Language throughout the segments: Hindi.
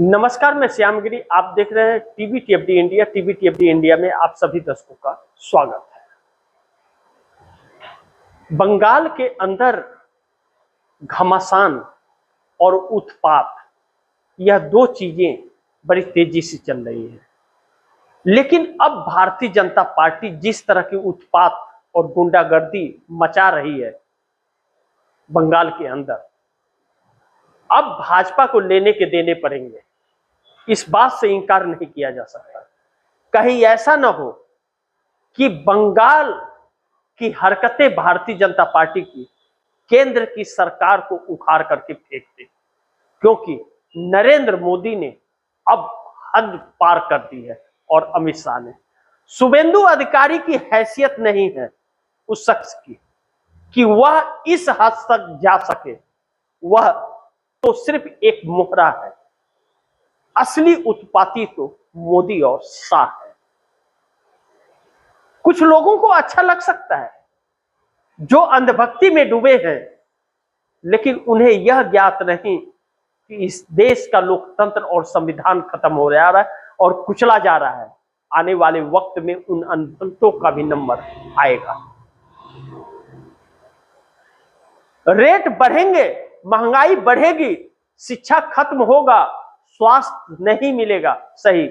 नमस्कार, मैं श्यामगिरी। आप देख रहे हैं टीवी टीएफडी इंडिया। टीवी टीएफडी इंडिया में आप सभी दर्शकों का स्वागत है। बंगाल के अंदर घमासान और उत्पात, यह दो चीजें बड़ी तेजी से चल रही हैं। लेकिन अब भारतीय जनता पार्टी जिस तरह की उत्पात और गुंडागर्दी मचा रही है बंगाल के अंदर, अब भाजपा को लेने के देने पड़ेंगे, इस बात से इनकार नहीं किया जा सकता। कहीं ऐसा न हो कि बंगाल की हरकतें भारतीय जनता पार्टी की केंद्र की सरकार को उखाड़ करके फेंक दे, क्योंकि नरेंद्र मोदी ने अब हद पार कर दी है और अमित शाह ने। शुभेंदु अधिकारी की हैसियत नहीं है उस शख्स की कि वह इस हद तक जा सके। वह तो सिर्फ एक मोहरा है। असली उत्पाती तो मोदी और शाह है। कुछ लोगों को अच्छा लग सकता है जो अंधभक्ति में डूबे हैं, लेकिन उन्हें यह ज्ञात नहीं कि इस देश का लोकतंत्र और संविधान खत्म हो जा रहा है और कुचला जा रहा है। आने वाले वक्त में उन अंधभक्तों का भी नंबर आएगा। रेट बढ़ेंगे, महंगाई बढ़ेगी, शिक्षा खत्म होगा, स्वास्थ्य नहीं मिलेगा सही,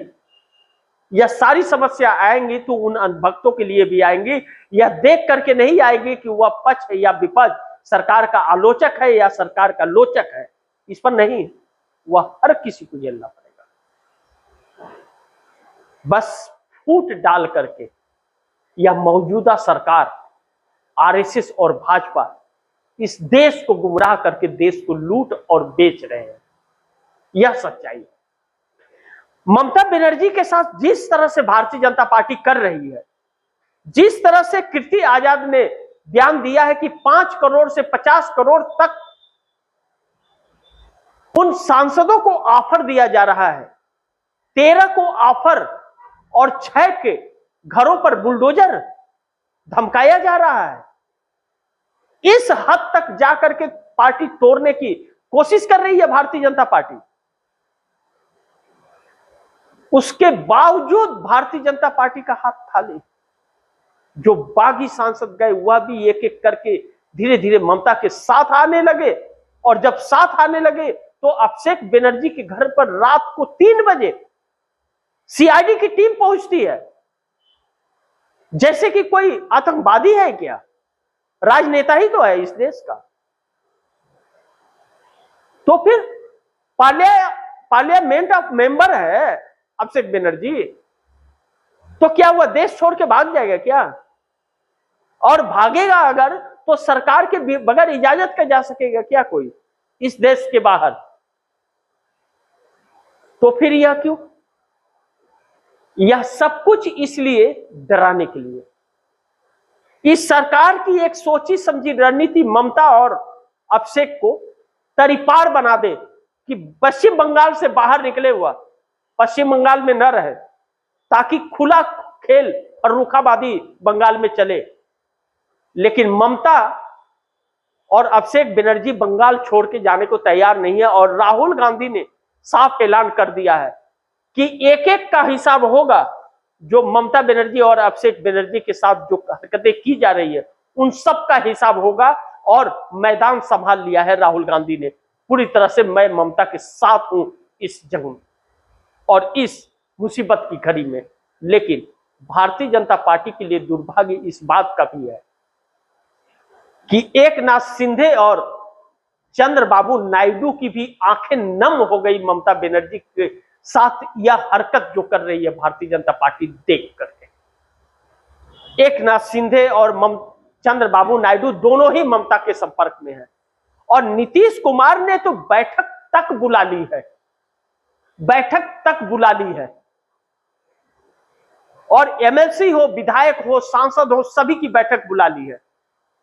यह सारी समस्या आएंगी तो उन अंधभक्तों के लिए भी आएंगी। यह देख करके नहीं आएगी कि वह पक्ष है या विपक्ष, सरकार का आलोचक है या सरकार का लोचक है, इस पर नहीं, वह हर किसी को झेलना पड़ेगा। बस फूट डाल करके यह मौजूदा सरकार, आरएसएस और भाजपा इस देश को गुमराह करके देश को लूट और बेच रहे हैं, यह सच्चाई है। ममता बनर्जी के साथ जिस तरह से भारतीय जनता पार्टी कर रही है, जिस तरह से कीर्ति आजाद ने बयान दिया है कि 5 करोड़ से 50 करोड़ तक उन सांसदों को ऑफर दिया जा रहा है, 13 को ऑफर और 6 के घरों पर बुलडोजर धमकाया जा रहा है। इस हद तक जाकर के पार्टी तोड़ने की कोशिश कर रही है भारतीय जनता पार्टी। उसके बावजूद भारतीय जनता पार्टी का हाथ खाली। जो बागी सांसद गए वह भी एक एक करके धीरे धीरे ममता के साथ आने लगे, और जब साथ आने लगे तो अभिषेक बनर्जी के घर पर रात को 3 बजे सीआईडी की टीम पहुंचती है, जैसे कि कोई आतंकवादी है क्या? राजनेता ही तो है इस देश का। तो फिर पार्लियामेंट ऑफ मेंबर है अभिषेक बनर्जी, तो क्या वह देश छोड़ के भाग जाएगा क्या? और भागेगा अगर तो सरकार के बगैर इजाजत का जा सकेगा क्या कोई इस देश के बाहर? तो फिर यह क्यों? यह सब कुछ इसलिए डराने के लिए। इस सरकार की एक सोची समझी रणनीति ममता और अभिषेक को तरीपार बना दे कि पश्चिम बंगाल से बाहर निकले हुआ पश्चिम बंगाल में न रहे, ताकि खुला खेल और रुखाबादी बंगाल में चले। लेकिन ममता और अभिषेक बनर्जी बंगाल छोड़ के जाने को तैयार नहीं है, और राहुल गांधी ने साफ ऐलान कर दिया है कि एक एक का हिसाब होगा। जो ममता बनर्जी और अभिषेक बनर्जी के साथ जो हरकतें की जा रही है उन सब का हिसाब होगा, और मैदान संभाल लिया है राहुल गांधी ने पूरी तरह से। मैं ममता के साथ हूं इस जंग में और इस मुसीबत की घड़ी में। लेकिन भारतीय जनता पार्टी के लिए दुर्भाग्य इस बात का भी है कि एकनाथ शिंदे और चंद्रबाबू नायडू की भी आंखें नम हो गई ममता बनर्जी के साथ यह हरकत जो कर रही है भारतीय जनता पार्टी देख करके। एकनाथ शिंदे और चंद्रबाबू नायडू दोनों ही ममता के संपर्क में हैं, और नीतीश कुमार ने तो बैठक तक बुला ली है, बैठक तक बुला ली है, और एमएलसी हो, विधायक हो, सांसद हो, सभी की बैठक बुला ली है।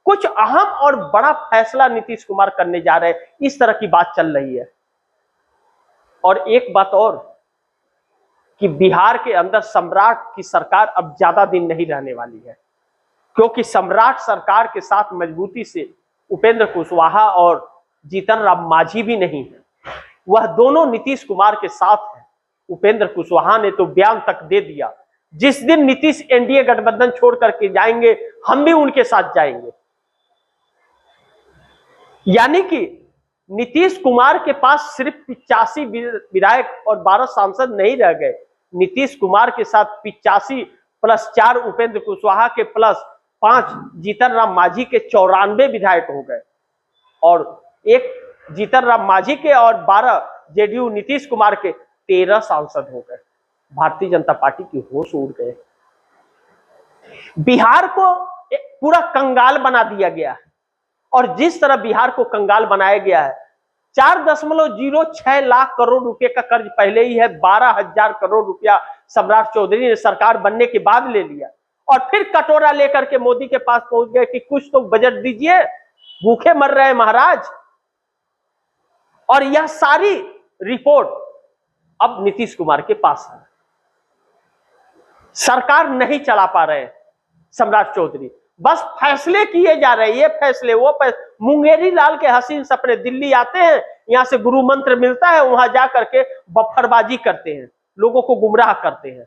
कुछ अहम और बड़ा फैसला नीतीश कुमार करने जा रहे हैं, इस तरह की बात चल रही है। और एक बात और कि बिहार के अंदर सम्राट की सरकार अब ज्यादा दिन नहीं रहने वाली है, क्योंकि सम्राट सरकार के साथ मजबूती से उपेंद्र कुशवाहा और जीतन राम मांझी भी नहीं है। वह दोनों नीतीश कुमार के साथ है। उपेंद्र कुशवाहा ने तो बयान तक दे दिया, जिस दिन नीतीश एनडीए गठबंधन छोड़ करके जाएंगे हम भी उनके साथ जाएंगे। यानी कि नीतीश कुमार के पास सिर्फ 85 विधायक और 12 सांसद नहीं रह गए। नीतीश कुमार के साथ 85 प्लस 4 उपेंद्र कुशवाहा के प्लस 5 जीतन राम मांझी के 94 विधायक हो गए, और एक जीतन राम मांझी के और 12 जेडीयू नीतीश कुमार के 13 सांसद हो गए। भारतीय जनता पार्टी की होश उड़ गए। बिहार को पूरा कंगाल बना दिया गया है, और जिस तरह बिहार को कंगाल बनाया गया है, 4.06 लाख करोड़ रुपए का कर्ज पहले ही है, 12,000 करोड़ रुपया सम्राट चौधरी ने सरकार बनने के बाद ले लिया, और फिर कटोरा लेकर के मोदी के पास पहुंच गए कि कुछ तो बजट दीजिए, भूखे मर रहे हैं महाराज। और यह सारी रिपोर्ट अब नीतीश कुमार के पास है। सरकार नहीं चला पा रहे सम्राट चौधरी, बस फैसले किए जा रहे हैं, ये फैसले वो मुंगेरी लाल के हसीन सपने। दिल्ली आते हैं, यहां से गुरु मंत्र मिलता है, वहां जा करके बफरबाजी करते हैं, लोगों को गुमराह करते हैं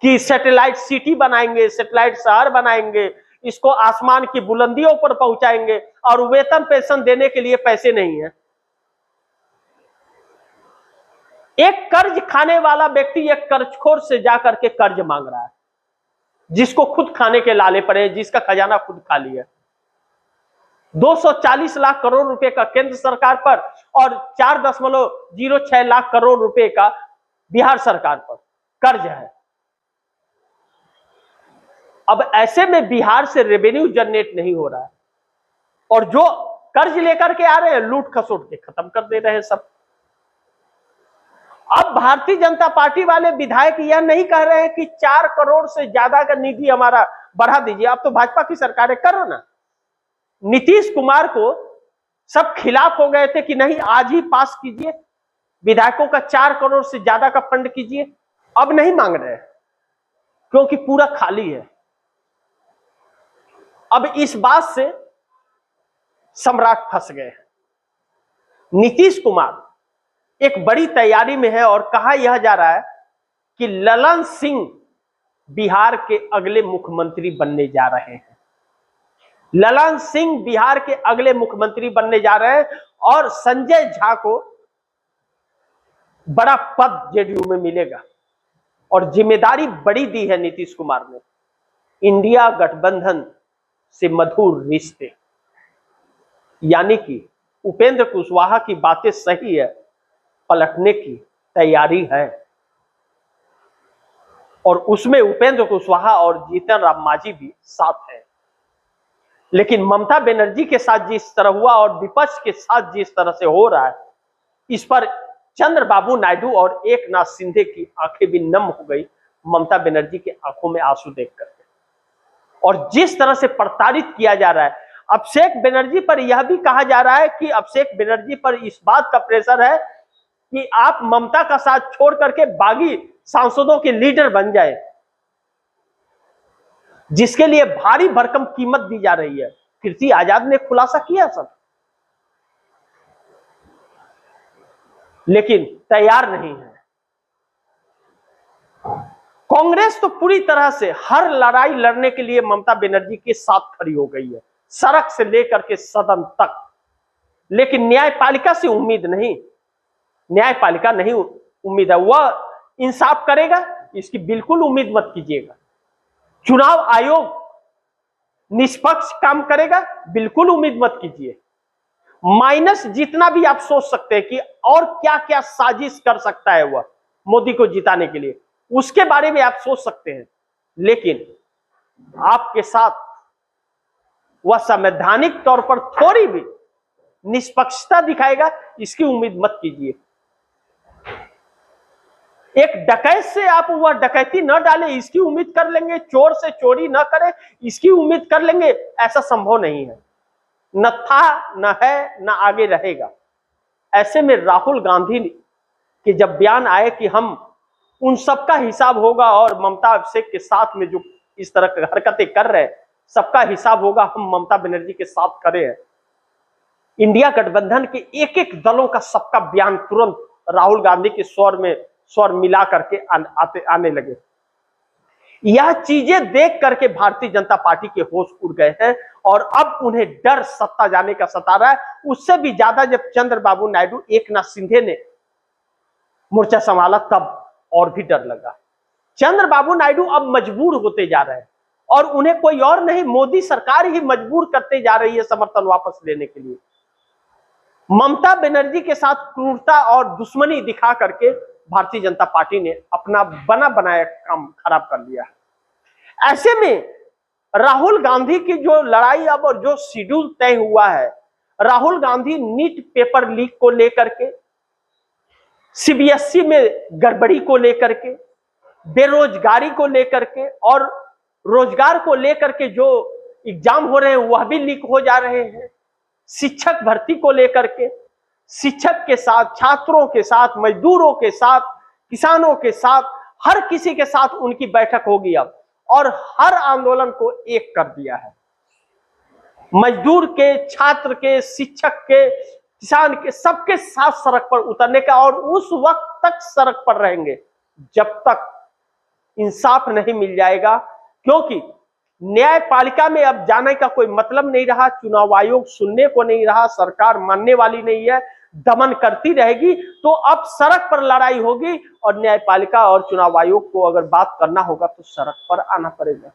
कि सैटेलाइट सिटी बनाएंगे, सैटेलाइट शहर बनाएंगे, इसको आसमान की बुलंदियों पर पहुंचाएंगे, और वेतन पेंशन देने के लिए पैसे नहीं है। एक कर्ज खाने वाला व्यक्ति एक कर्जखोर से जाकर के कर्ज मांग रहा है, जिसको खुद खाने के लाले पड़े, जिसका खजाना खुद खाली है। 240 लाख करोड़ रुपए का केंद्र सरकार पर और 4.06 लाख करोड़ रुपए का बिहार सरकार पर कर्ज है। अब ऐसे में बिहार से रेवेन्यू जनरेट नहीं हो रहा है, और जो कर्ज लेकर के आ रहे हैं लूट खसोट के खत्म कर दे रहे हैं सब। अब भारतीय जनता पार्टी वाले विधायक यह नहीं कह रहे हैं कि 4 करोड़ से ज्यादा का निधि हमारा बढ़ा दीजिए, अब तो भाजपा की सरकार है, करो ना। नीतीश कुमार को सब खिलाफ हो गए थे कि नहीं आज ही पास कीजिए, विधायकों का 4 करोड़ से ज्यादा का फंड कीजिए। अब नहीं मांग रहे क्योंकि पूरा खाली है। अब इस बात से सम्राट फंस गए हैं। नीतीश कुमार एक बड़ी तैयारी में है, और कहा यह जा रहा है कि ललन सिंह बिहार के अगले मुख्यमंत्री बनने जा रहे हैं। ललन सिंह बिहार के अगले मुख्यमंत्री बनने जा रहे हैं, और संजय झा को बड़ा पद जेडीयू में मिलेगा, और जिम्मेदारी बड़ी दी है नीतीश कुमार ने। इंडिया गठबंधन से मधुर रिश्ते, यानी कि उपेंद्र कुशवाहा की बातें सही है, पलटने की तैयारी है, और उसमें उपेंद्र कुशवाहा और जीतन राम मांझी भी साथ है। लेकिन ममता बनर्जी के साथ जिस तरह हुआ और विपक्ष के साथ जिस तरह से हो रहा है, इस पर चंद्रबाबू नायडू और एकनाथ शिंदे की आंखें भी नम हो गई ममता बनर्जी के आंखों में आंसू देख करके। और जिस तरह से प्रताड़ित किया जा रहा है अभिषेक बनर्जी पर, यह भी कहा जा रहा है कि अभिषेक बनर्जी पर इस बात का प्रेशर है कि आप ममता का साथ छोड़ करके बागी सांसदों के लीडर बन जाए, जिसके लिए भारी भरकम कीमत दी जा रही है। कीर्ति आजाद ने खुलासा किया सब, लेकिन तैयार नहीं है। कांग्रेस तो पूरी तरह से हर लड़ाई लड़ने के लिए ममता बनर्जी के साथ खड़ी हो गई है, सड़क से लेकर के सदन तक। लेकिन न्यायपालिका से उम्मीद नहीं, न्यायपालिका नहीं उम्मीद है, वह इंसाफ करेगा, इसकी बिल्कुल उम्मीद मत कीजिएगा। चुनाव आयोग निष्पक्ष काम करेगा, बिल्कुल उम्मीद मत कीजिए। माइनस जितना भी आप सोच सकते हैं कि और क्या क्या साजिश कर सकता है वह मोदी को जिताने के लिए, उसके बारे में आप सोच सकते हैं, लेकिन आपके साथ वह संवैधानिक तौर पर थोड़ी भी निष्पक्षता दिखाएगा, इसकी उम्मीद मत कीजिए। एक डकैत से आप वह डकैती न डाले, इसकी उम्मीद कर लेंगे, चोर से चोरी न करे, इसकी उम्मीद कर लेंगे, ऐसा संभव नहीं है। न था, न है, न आगे रहेगा। ऐसे में राहुल गांधी के जब बयान आए कि हम उन सबका हिसाब होगा, और ममता अभिषेक के साथ में जो इस तरह की हरकतें कर रहे हैं सबका हिसाब होगा, हम ममता बनर्जी के साथ खड़े हैं, इंडिया गठबंधन के एक एक दलों का सबका बयान तुरंत राहुल गांधी के स्वर मिला करके आने लगे। यह चीजें देख करके भारतीय जनता पार्टी के होश उड़ गए हैं और अब उन्हें डर सत्ता जाने का सता रहा है। उससे भी ज्यादा जब चंद्रबाबू नायडू, एकनाथ शिंदे ने मोर्चा संभाला तब और भी डर लगा। चंद्रबाबू नायडू अब मजबूर होते जा रहे हैं और उन्हें कोई और नहीं, मोदी सरकार ही मजबूर करते जा रही है समर्थन वापस लेने के लिए। ममता बनर्जी के साथ क्रूरता और दुश्मनी दिखा करके भारतीय जनता पार्टी ने अपना बना बनाया काम खराब कर लिया है। ऐसे में राहुल गांधी की जो लड़ाई अब और जो शेड्यूल तय हुआ है, Rahul Gandhi NEET paper leak को लेकर के, सीबीएसई में गड़बड़ी को लेकर के, बेरोजगारी को लेकर के और रोजगार को लेकर के जो एग्जाम हो रहे हैं वह भी लीक हो जा रहे हैं, शिक्षक भर्ती को लेकर के, शिक्षक के साथ, छात्रों के साथ, मजदूरों के साथ, किसानों के साथ, हर किसी के साथ उनकी बैठक होगी अब और हर आंदोलन को एक कर दिया है। मजदूर के, छात्र के, शिक्षक के, किसान के, सबके साथ सड़क पर उतरने का और उस वक्त तक सड़क पर रहेंगे जब तक इंसाफ नहीं मिल जाएगा, क्योंकि न्यायपालिका में अब जाने का कोई मतलब नहीं रहा। चुनाव आयोग सुनने को नहीं रहा, सरकार मानने वाली नहीं है, दमन करती रहेगी। तो अब सड़क पर लड़ाई होगी और न्यायपालिका और चुनाव आयोग को अगर बात करना होगा तो सड़क पर आना पड़ेगा।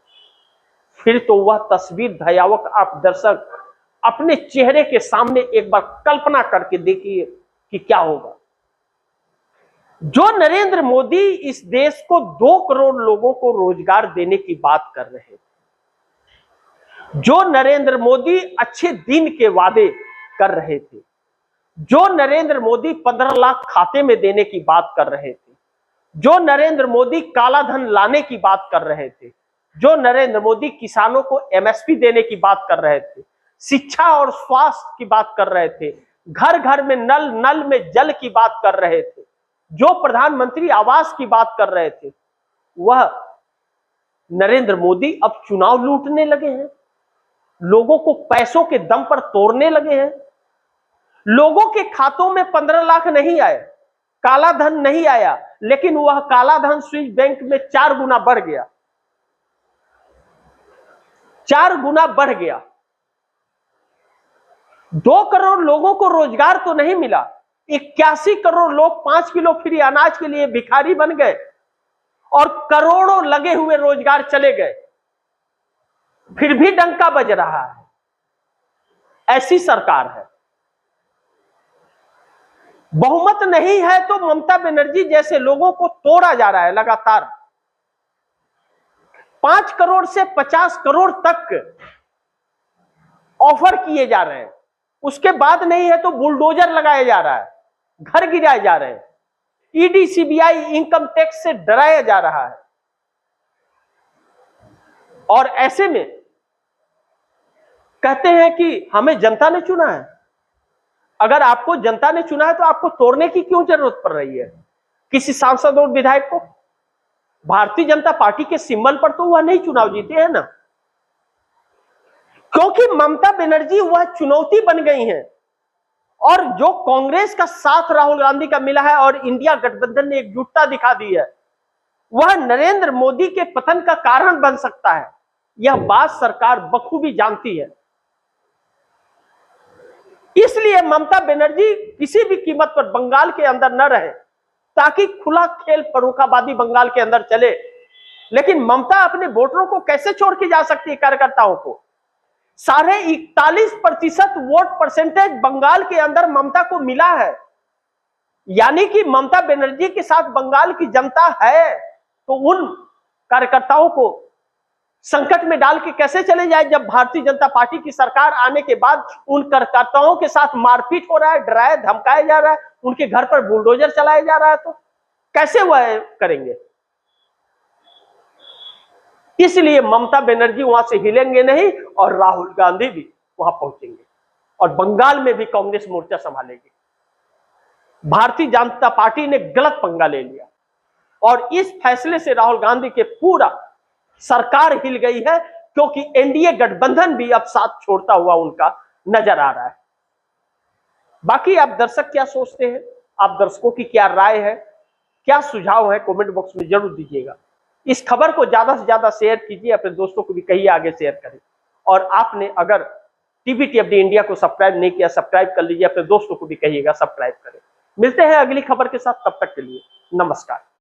फिर तो वह तस्वीर भयावह आप दर्शक अपने चेहरे के सामने एक बार कल्पना करके देखिए कि क्या होगा। जो नरेंद्र मोदी इस देश को 2 करोड़ लोगों को रोजगार देने की बात कर रहे थे, जो नरेंद्र मोदी अच्छे दिन के वादे कर रहे थे, जो नरेंद्र मोदी 15 लाख खाते में देने की बात कर रहे थे, जो नरेंद्र मोदी काला धन लाने की बात कर रहे थे, जो नरेंद्र मोदी किसानों को एमएसपी देने की बात कर रहे थे, शिक्षा और स्वास्थ्य की बात कर रहे थे, घर घर में नल में जल की बात कर रहे थे, जो प्रधानमंत्री आवास की बात कर रहे थे, वह नरेंद्र मोदी अब चुनाव लूटने लगे हैं, लोगों को पैसों के दम पर तोड़ने लगे हैं। लोगों के खातों में 15 लाख नहीं आए, काला धन नहीं आया, लेकिन वह काला धन स्विस बैंक में 4 गुना बढ़ गया, 4 गुना बढ़ गया। 2 करोड़ लोगों को रोजगार तो नहीं मिला, 81 करोड़ लोग 5 किलो फ्री अनाज के लिए भिखारी बन गए और करोड़ों लगे हुए रोजगार चले गए, फिर भी डंका बज रहा है। ऐसी सरकार है। बहुमत नहीं है तो ममता बनर्जी जैसे लोगों को तोड़ा जा रहा है लगातार। 5 करोड़ से 50 करोड़ तक ऑफर किए जा रहे हैं, उसके बाद नहीं है तो बुलडोजर लगाया जा रहा है, घर गिराए जा रहे हैं, ईडी सीबीआई इनकम टैक्स से डराया जा रहा है। और ऐसे में कहते हैं कि हमें जनता ने चुना है। अगर आपको जनता ने चुना है तो आपको तोड़ने की क्यों जरूरत पड़ रही है किसी सांसद और विधायक को? भारतीय जनता पार्टी के सिंबल पर तो वह नहीं चुनाव जीते हैं ना, क्योंकि ममता बनर्जी वह चुनौती बन गई हैं और जो कांग्रेस का साथ राहुल गांधी का मिला है और इंडिया गठबंधन ने एकजुटता दिखा दी है, वह नरेंद्र मोदी के पतन का कारण बन सकता है। यह बात सरकार बखूबी जानती है। इसलिए ममता बनर्जी किसी भी कीमत पर बंगाल के अंदर न रहे ताकि खुला खेल फर्रुखाबादी बंगाल के अंदर चले। लेकिन ममता अपने वोटरों को कैसे छोड़ के जा सकती है? कार्यकर्ताओं को 41.5% वोट परसेंटेज बंगाल के अंदर ममता को मिला है, यानी कि ममता बनर्जी के साथ बंगाल की जनता है, तो उन कार्यकर्ताओं को संकट में डाल के कैसे चले जाए जब भारतीय जनता पार्टी की सरकार आने के बाद उन कार्यकर्ताओं के साथ मारपीट हो रहा है, डराया धमकाया जा रहा है, उनके घर पर बुलडोजर चलाया जा रहा है, तो कैसे वह करेंगे? इसलिए ममता बनर्जी वहां से हिलेंगे नहीं और राहुल गांधी भी वहां पहुंचेंगे और बंगाल में भी कांग्रेस मोर्चा संभालेगी। भारतीय जनता पार्टी ने गलत पंगा ले लिया और इस फैसले से राहुल गांधी के पूरा सरकार हिल गई है, क्योंकि एनडीए गठबंधन भी अब साथ छोड़ता हुआ उनका नजर आ रहा है। बाकी आप दर्शक क्या सोचते हैं, आप दर्शकों की क्या राय है, क्या सुझाव है, कमेंट बॉक्स में जरूर दीजिएगा। इस खबर को ज्यादा से ज्यादा शेयर कीजिए, अपने दोस्तों को भी कहिए आगे शेयर करें। और आपने अगर टीवीटीएफडी इंडिया को सब्सक्राइब नहीं किया, सब्सक्राइब कर लीजिए, अपने दोस्तों को भी कहिएगा सब्सक्राइब करें। मिलते हैं अगली खबर के साथ, तब तक के लिए नमस्कार।